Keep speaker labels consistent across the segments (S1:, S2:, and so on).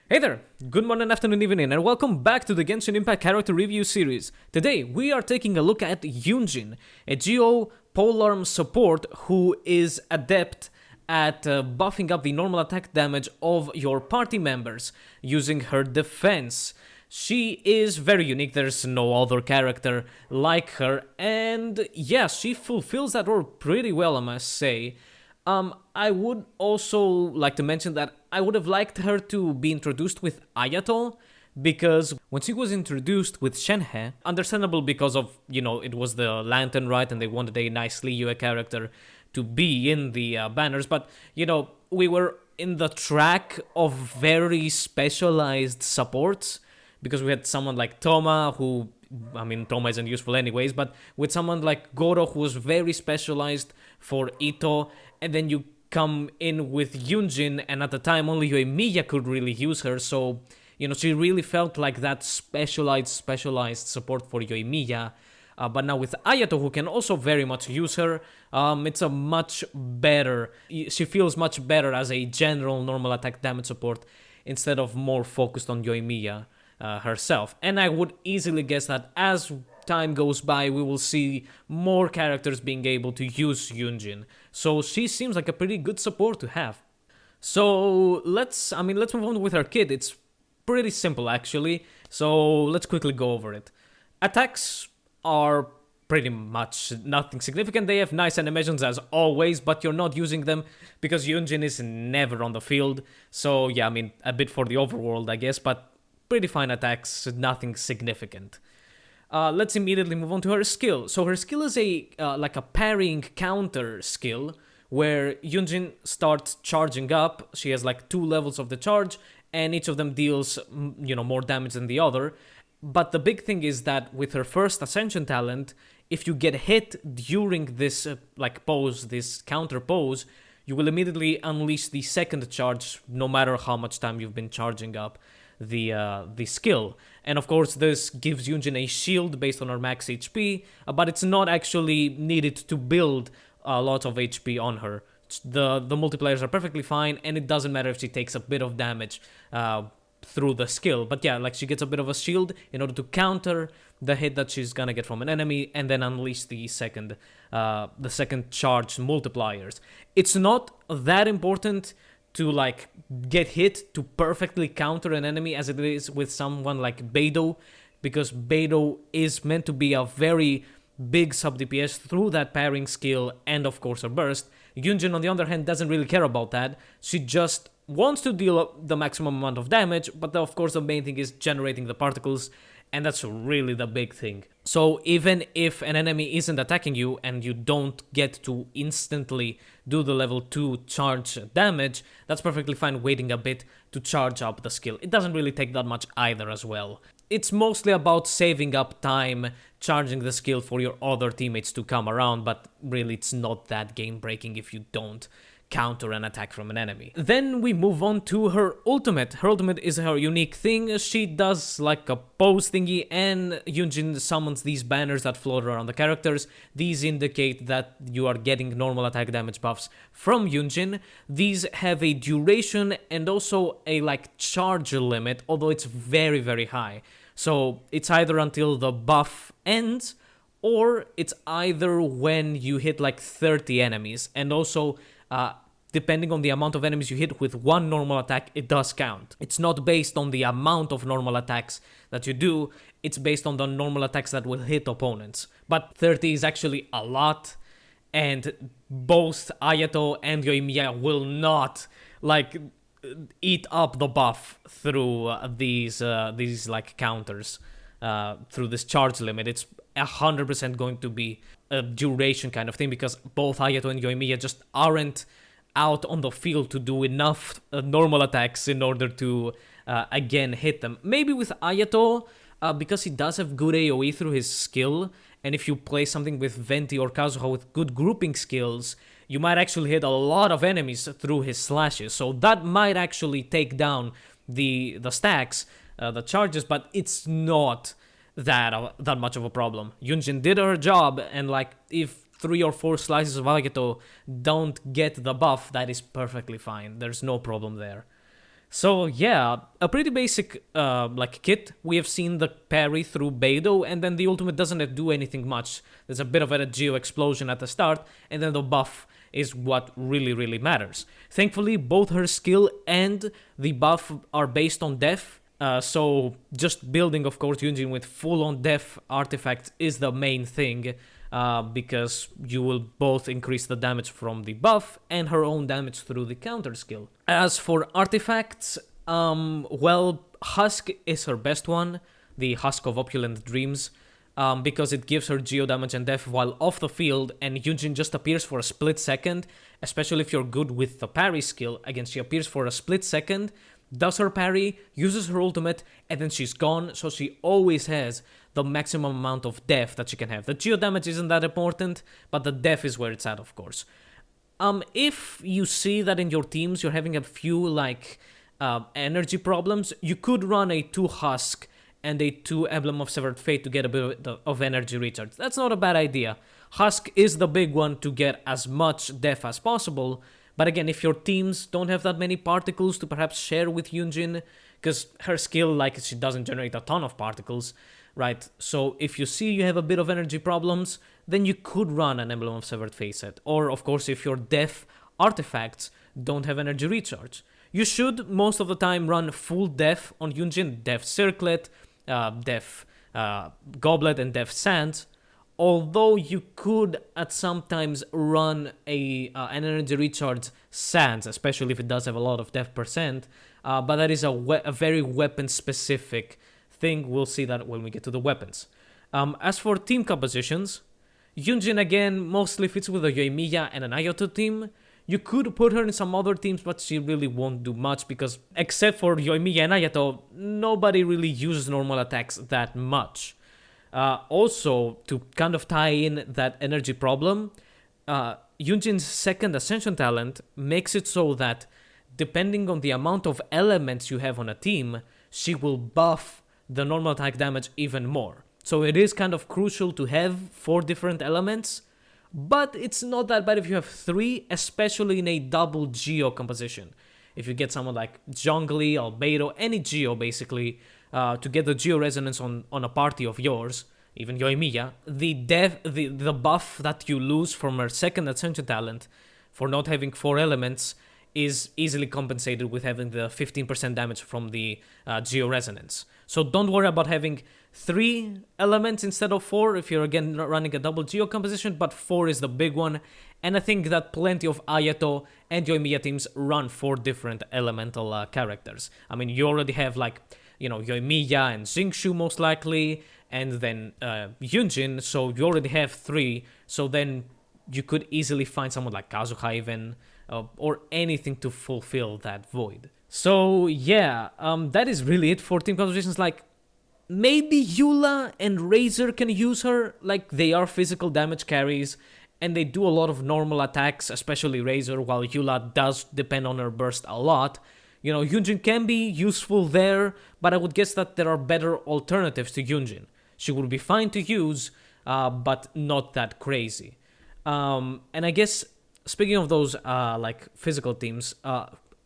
S1: Hey there! Good morning, afternoon, evening, and welcome back to the Genshin Impact character review series. Today, we are taking a look at Yunjin, a Geo Polearm support who is adept at buffing up the normal attack damage of your party members using her defense. She is very unique, there's no other character like her, and yes, she fulfills that role pretty well, I must say. I would also like to mention that I would have liked her to be introduced with Ayato, because when she was introduced with Shenhe, understandable because of, it was the Lantern, right, and they wanted a nice Liyue character to be in the banners, but, we were in the track of very specialized supports, because we had someone like Thoma, who, Thoma isn't useful anyways, but with someone like Goro, who was very specialized for Ito, and then you come in with Yunjin, and at the time only Yoimiya could really use her, so, she really felt like that specialized support for Yoimiya. But now with Ayato, who can also very much use her, it's a much better, she feels much better as a general normal attack damage support, instead of more focused on Yoimiya herself. And I would easily guess that as time goes by, we will see more characters being able to use Yunjin. So she seems like a pretty good support to have. So let's move on with her kit. It's pretty simple actually. So let's quickly go over it. Attacks are pretty much nothing significant. They have nice animations as always, but you're not using them because Yunjin is never on the field. So yeah, a bit for the overworld, I guess, but pretty fine attacks, nothing significant. Let's immediately move on to her skill. So her skill is like a parrying counter skill, where Yunjin starts charging up. She has like 2 levels of the charge, and each of them deals, more damage than the other. But the big thing is that with her first Ascension talent, if you get hit during this pose, this counter pose, you will immediately unleash the second charge, no matter how much time you've been charging up the skill. And of course, this gives Yunjin a shield based on her max HP, but it's not actually needed to build a lot of HP on her. The multipliers are perfectly fine, and it doesn't matter if she takes a bit of damage through the skill. But yeah, she gets a bit of a shield in order to counter the hit that she's gonna get from an enemy, and then unleash the second charge multipliers. It's not that important to get hit to perfectly counter an enemy as it is with someone like Beidou, because Beidou is meant to be a very big sub DPS through that parrying skill and of course a burst. Yunjin on the other hand doesn't really care about that. She just wants to deal the maximum amount of damage, but of course the main thing is generating the particles, and that's really the big thing. So even if an enemy isn't attacking you and you don't get to instantly do the level 2 charge damage, that's perfectly fine waiting a bit to charge up the skill. It doesn't really take that much either as well. It's mostly about saving up time, charging the skill for your other teammates to come around, but really it's not that game breaking if you don't counter an attack from an enemy. Then we move on to her ultimate. Her ultimate is her unique thing. She does like a pose thingy, and Yunjin summons these banners that float around the characters. These indicate that you are getting normal attack damage buffs from Yunjin. These have a duration and also a charge limit, although it's very, very high. So it's either until the buff ends, or it's either when you hit 30 enemies, and also depending on the amount of enemies you hit with one normal attack, it does count. It's not based on the amount of normal attacks that you do, it's based on the normal attacks that will hit opponents. But 30 is actually a lot, and both Ayato and Yoimiya will not eat up the buff through these counters, through this charge limit. It's 100% going to be a duration kind of thing, because both Ayato and Yoimiya just aren't out on the field to do enough normal attacks in order to again hit them. Maybe with Ayato, because he does have good AoE through his skill, and if you play something with Venti or Kazuha with good grouping skills, you might actually hit a lot of enemies through his slashes, so that might actually take down the stacks, the charges, but it's not that much of a problem. Yunjin did her job, and if 3 or 4 slices of Agato don't get the buff, that is perfectly fine. There's no problem there. So yeah, a pretty basic like kit. We have seen the parry through Beidou, and then the ultimate doesn't do anything much. There's a bit of a geo explosion at the start, and then the buff is what really matters. Thankfully, both her skill and the buff are based on def. So just building, of course, Yunjin with full-on def artifacts is the main thing, because you will both increase the damage from the buff and her own damage through the counter skill. As for artifacts, well, Husk is her best one, the Husk of Opulent Dreams, because it gives her geo damage and def while off the field, and Yunjin just appears for a split second, especially if you're good with the parry skill. Again, she appears for a split second, does her parry, uses her ultimate, and then she's gone, so she always has the maximum amount of def that she can have. The geo damage isn't that important, but the def is where it's at, of course. If you see that in your teams you're having a few, like, energy problems, you could run a 2 Husk and a 2 Emblem of Severed Fate to get a bit of energy recharge. That's not a bad idea. Husk is the big one to get as much def as possible, but again, if your teams don't have that many particles to perhaps share with Yunjin, because her skill, like, she doesn't generate a ton of particles, right? So if you see you have a bit of energy problems, then you could run an Emblem of Severed Fate set. Or, of course, if your def artifacts don't have energy recharge. You should, most of the time, run full def on Yunjin, def Circlet, def Goblet, and def Sand. Although you could at sometimes run an energy recharge Sands, especially if it does have a lot of def percent, but that is a very weapon specific thing. We'll see that when we get to the weapons. As for team compositions, Yunjin again mostly fits with a Yoimiya and an Ayato team. You could put her in some other teams, but she really won't do much because, except for Yoimiya and Ayato, nobody really uses normal attacks that much. Also, to kind of tie in that energy problem, Yunjin's second Ascension talent makes it so that, depending on the amount of elements you have on a team, she will buff the normal attack damage even more. So it is kind of crucial to have 4 different elements, but it's not that bad if you have 3, especially in a double Geo composition. If you get someone like Zhongli, Albedo, any Geo basically, to get the Geo Resonance on a party of yours, even Yoimiya, the buff that you lose from her second Ascension talent for not having 4 elements is easily compensated with having the 15% damage from the Geo Resonance. So don't worry about having 3 elements instead of 4 if you're again running a double Geo composition, but 4 is the big one. And I think that plenty of Ayato and Yoimiya teams run 4 different elemental characters. I mean, you already have, like, you know, Yoimiya and Xingqiu most likely, and then Yunjin, so you already have 3, so then you could easily find someone like Kazuha even, or anything to fulfill that void. So yeah, that is really it for team compositions. Like, maybe Eula and Razor can use her, like, they are physical damage carries, and they do a lot of normal attacks, especially Razor, while Eula does depend on her burst a lot. You know, Yunjin can be useful there, but I would guess that there are better alternatives to Yunjin. She would be fine to use, but not that crazy. And I guess, speaking of those, like, physical teams,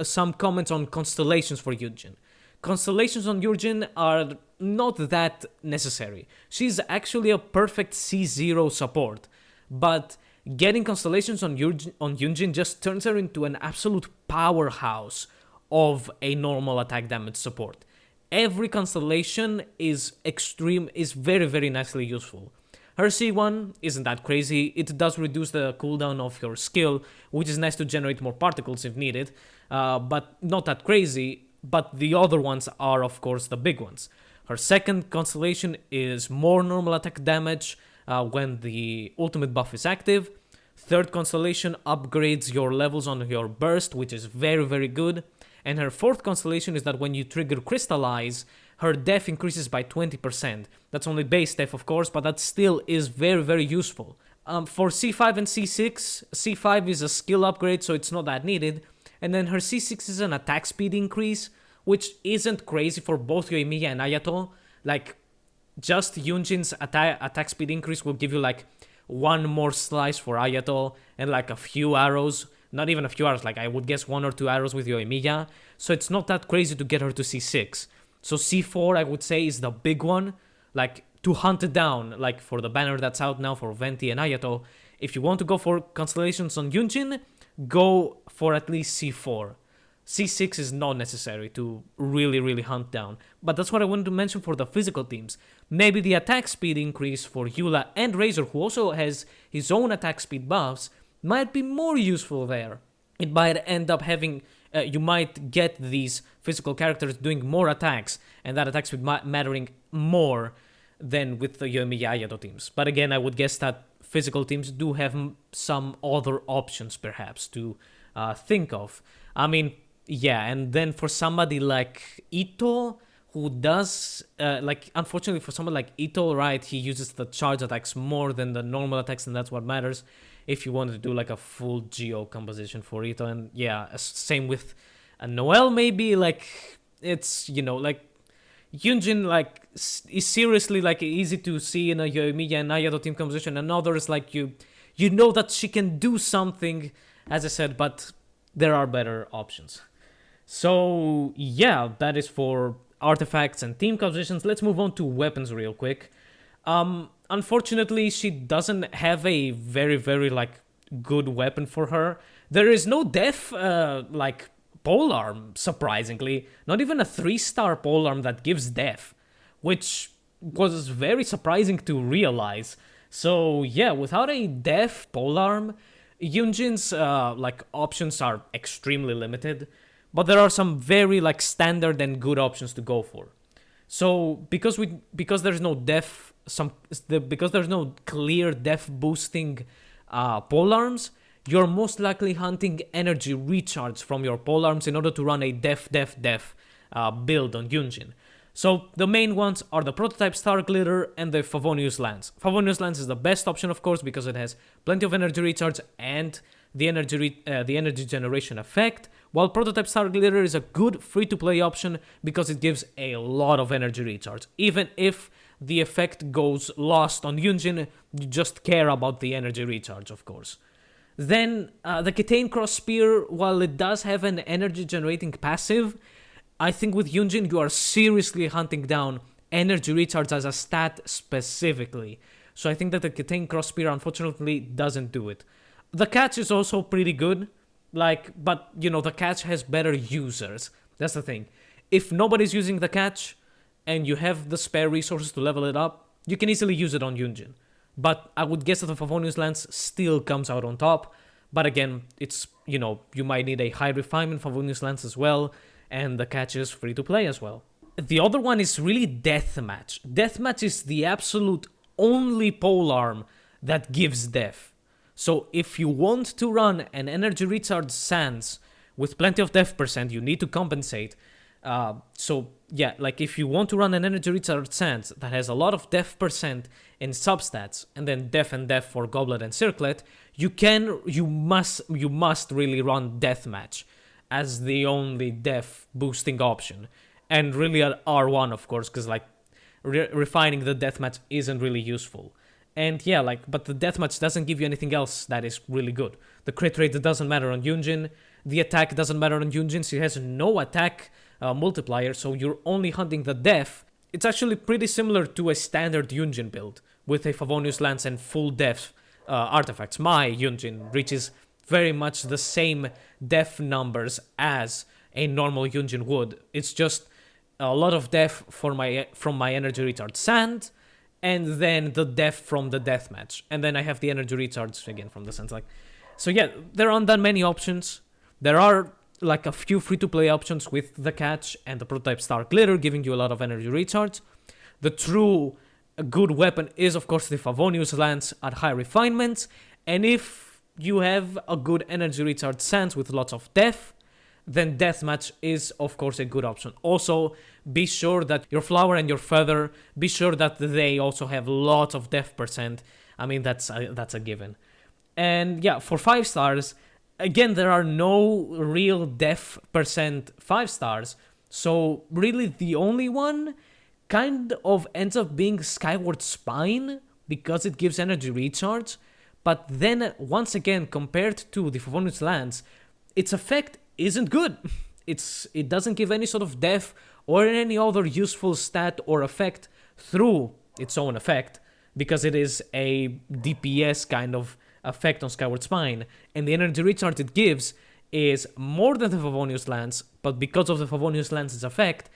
S1: some comments on constellations for Yunjin. Constellations on Yunjin are not that necessary. She's actually a perfect C0 support, but getting constellations on Yunjin just turns her into an absolute powerhouse of a normal attack damage support. Every constellation is very nicely useful. Her C1 isn't that crazy. It does reduce the cooldown of your skill, which is nice to generate more particles if needed, but not that crazy. But the other ones are, of course, the big ones. Her second constellation is more normal attack damage when the ultimate buff is active. Third constellation upgrades your levels on your burst, which is very good. And her fourth constellation is that when you trigger Crystallize, her def increases by 20%. That's only base def, of course, but that still is very useful. For C5 and C6, C5 is a skill upgrade, so it's not that needed. And then her C6 is an attack speed increase, which isn't crazy for both Yoimiya and Ayato. Like, just Yunjin's attack speed increase will give you, like, 1 more slice for Ayato and, like, a few arrows not even a few arrows, like I would guess 1 or 2 arrows with Yoimiya, so it's not that crazy to get her to C6. So C4 I would say is the big one, like to hunt it down, like for the banner that's out now for Venti and Ayato. If you want to go for constellations on Yunjin, go for at least C4. C6 is not necessary to really hunt down. But that's what I wanted to mention for the physical teams. Maybe the attack speed increase for Eula and Razor, who also has his own attack speed buffs, might be more useful there. It might end up having... you might get these physical characters doing more attacks, and that attack speed mattering more than with the Yoimiya Ayato teams. But again, I would guess that physical teams do have some other options, perhaps, to think of. I mean... yeah, and then for somebody like Ito, who does, unfortunately for someone like Ito, right, he uses the charge attacks more than the normal attacks, and that's what matters if you want to do like a full Geo composition for Ito. And yeah, same with Noel, maybe, like, it's, you know, like, Yunjin, like, is seriously, like, easy to see in a Yoimiya and Ayato team composition, and others, like, you know that she can do something, as I said, but there are better options. So, yeah, that is for artifacts and team compositions. Let's move on to weapons real quick. Unfortunately, she doesn't have a very, like, good weapon for her. There is no def, like, polearm, surprisingly. Not even a 3-star polearm that gives def, which was very surprising to realize. So, yeah, without a def polearm, Yunjin's, like, options are extremely limited. But there are some very, like, standard and good options to go for. So because there's no def, because there's no clear def boosting polearms, you're most likely hunting energy recharge from your polearms in order to run a def build on Yunjin. So the main ones are the Prototype Star Glitter and the Favonius Lance. Favonius Lance is the best option, of course, because it has plenty of energy recharge and the energy generation effect, while Prototype Star Glitter is a good free-to-play option because it gives a lot of energy recharge. Even if the effect goes lost on Yunjin, you just care about the energy recharge, of course. Then, the Kitane Cross Spear, while it does have an energy-generating passive, I think with Yunjin you are seriously hunting down energy recharge as a stat specifically. So I think that the Kitane Cross Spear unfortunately doesn't do it. The catch is also pretty good, but, you know, the catch has better users. That's the thing. If nobody's using the catch, and you have the spare resources to level it up, you can easily use it on Yunjin. But I would guess that the Favonius Lance still comes out on top. But again, it's, you know, you might need a high refinement Favonius Lance as well, and the catch is free to play as well. The other one is really Deathmatch. Deathmatch is the absolute only polearm that gives def. So if you want to run an energy recharge Sans with plenty of def percent, you need to compensate. So yeah, like if you want to run an energy recharge Sans that has a lot of def percent in substats, and then def and def for Goblet and Circlet, you must really run Deathmatch as the only def boosting option. And really at R1, of course, because like refining the Deathmatch isn't really useful. And yeah, but the Deathmatch doesn't give you anything else that is really good. The crit rate doesn't matter on Yunjin. The attack doesn't matter on Yunjin. She has no attack multiplier, so you're only hunting the def. It's actually pretty similar to a standard Yunjin build with a Favonius Lance and full def artifacts. My Yunjin reaches very much the same def numbers as a normal Yunjin would. It's just a lot of def from my energy recharge Sand, and then the def from the Deathmatch, and then I have the energy recharge again from the Sands. So yeah, there aren't that many options. There are like a few free-to-play options with the catch and the Prototype Star Glitter giving you a lot of energy recharge. The true good weapon is of course the Favonius Lance at high refinements, and if you have a good energy recharge Sans with lots of def, then Deathmatch is of course a good option. Also, be sure that your Flower and your Feather, be sure that they also have lots of def percent. I mean, that's a given. And yeah, for 5 stars, again, there are no real def percent 5 stars, so really the only one kind of ends up being Skyward Spine, because it gives energy recharge, But then, once again, compared to the Favonius Lance, its effect isn't good. It doesn't give any sort of def or any other useful stat or effect through its own effect, because it is a DPS kind of effect on Skyward Spine, and the energy recharge it gives is more than the Favonius Lance, but because of the Favonius Lance's effect,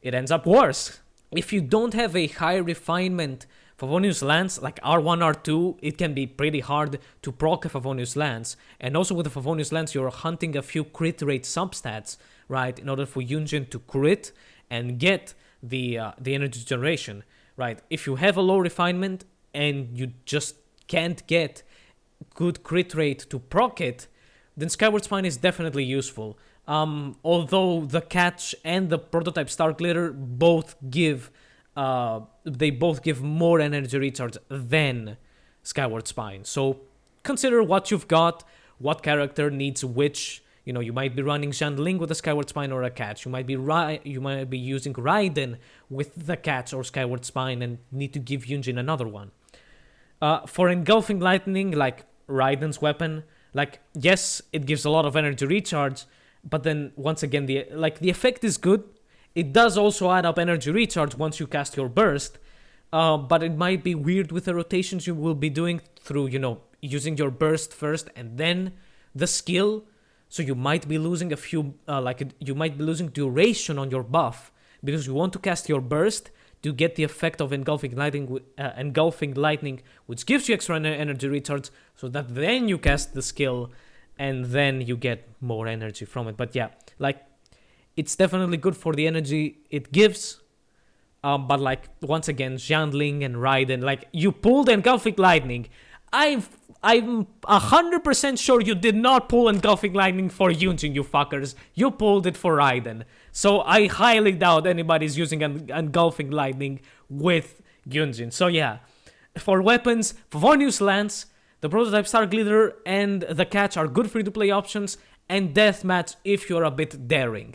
S1: it ends up worse. If you don't have a high refinement Favonius Lance, like R1, R2, it can be pretty hard to proc a Favonius Lance. And also with the Favonius Lance, you're hunting a few crit rate substats, right, in order for Yunjin to crit and get the energy generation, right? If you have a low refinement and you just can't get good crit rate to proc it, then Skyward Spine is definitely useful. Although the Catch and the Prototype Star Glitter both give more energy recharge than Skyward Spine. So consider what you've got, what character needs which. You know, you might be running Xiangling with a Skyward Spine or a Catch. You might be using Raiden with the Catch or Skyward Spine and need to give Yunjin another one. For Engulfing Lightning, like Raiden's weapon, like, yes, it gives a lot of energy recharge, but then once again, the effect is good. It does also add up energy recharge once you cast your burst, but it might be weird with the rotations you will be doing through, you know, using your burst first and then the skill. So you might be losing you might be losing duration on your buff because you want to cast your burst to get the effect of Engulfing Lightning, which gives you extra energy recharge, so that then you cast the skill and then you get more energy from it. But yeah, like, it's definitely good for the energy it gives. But like, once again, Xiangling and Raiden, like, you pulled Engulfing Lightning. I'm 100% sure you did not pull Engulfing Lightning for Yunjin, you fuckers. You pulled it for Raiden. So I highly doubt anybody's using Engulfing Lightning with Yunjin. So yeah, for weapons, Favonius Lance, the Prototype Star Glitter, and the Catch are good free-to-play options, and Deathmatch if you're a bit daring.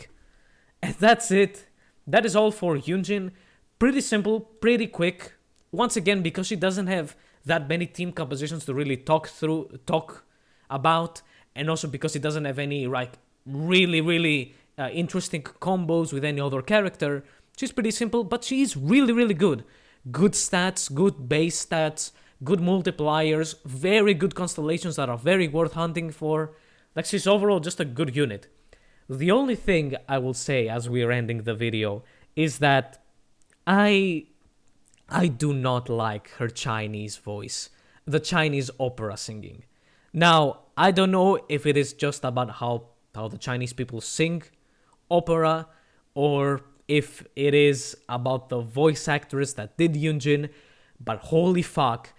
S1: And that's it. That is all for Yunjin. Pretty simple, pretty quick. Once again, because she doesn't have that many team compositions to really talk about, and also because it doesn't have any like really interesting combos with any other character. She's pretty simple, but she's really good. Good stats, good base stats, good multipliers, very good constellations that are very worth hunting for. Like, she's overall just a good unit. The only thing I will say as we're ending the video is that I do not like her Chinese voice, the Chinese opera singing. Now, I don't know if it is just about how the Chinese people sing opera, or if it is about the voice actress that did Yunjin, but holy fuck,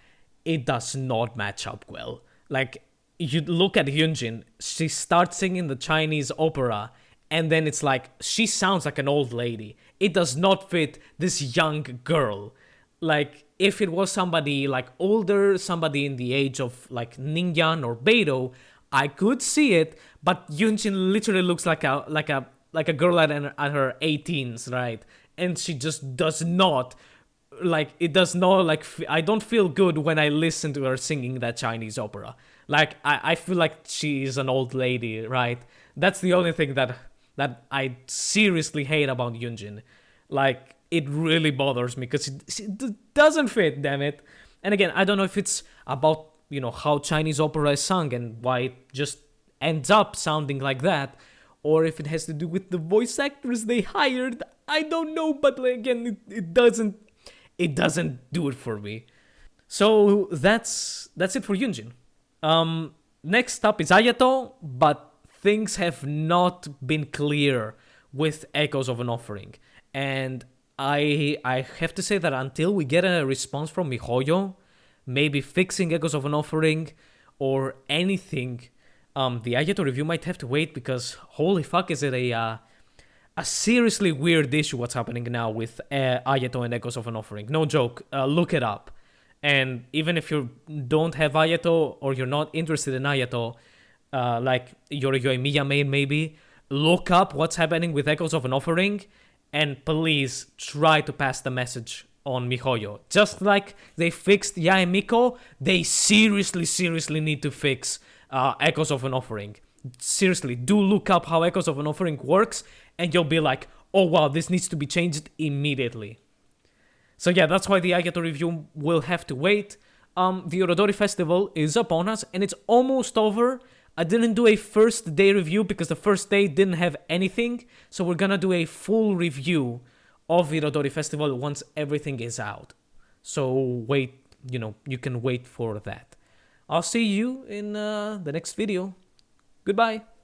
S1: it does not match up well. Like, you look at Yunjin, she starts singing the Chinese opera, and then it's like, she sounds like an old lady. It does not fit this young girl. Like, if it was somebody like older, somebody in the age of like Ningyan or Beidou, I could see it, but Yunjin literally looks like a girl at her 18s, right? And she just does not, like, it does not, like, I don't feel good when I listen to her singing that Chinese opera. Like, I feel like she is an old lady, right? That's the only thing that I seriously hate about Yunjin. Like, it really bothers me because it doesn't fit, damn it. And again, I don't know if it's about, you know, how Chinese opera is sung and why it just ends up sounding like that, or if it has to do with the voice actors they hired. I don't know, but like, again, it doesn't do it for me. So that's it for Yunjin. Next up is Ayato, but things have not been clear with Echoes of an Offering, and I have to say that until we get a response from miHoYo, maybe fixing Echoes of an Offering or anything, the Ayato review might have to wait, because holy fuck, is it a seriously weird issue what's happening now with Ayato and Echoes of an Offering. No joke, look it up. And even if you don't have Ayato or you're not interested in Ayato, like you're a Yoimiya main maybe, look up what's happening with Echoes of an Offering, and please try to pass the message on mihoyo. Just like they fixed Yaemiko, they seriously need to fix Echoes of an Offering. Seriously, do look up how Echoes of an Offering works, and you'll be like, oh wow, this needs to be changed immediately. So yeah, that's why the Agato review will have to wait. The Orodori Festival is upon us, and it's almost over. I didn't do a first day review because the first day didn't have anything, so we're gonna do a full review of the Orodori Festival once everything is out. So wait, you can wait for that. I'll see you in the next video. Goodbye.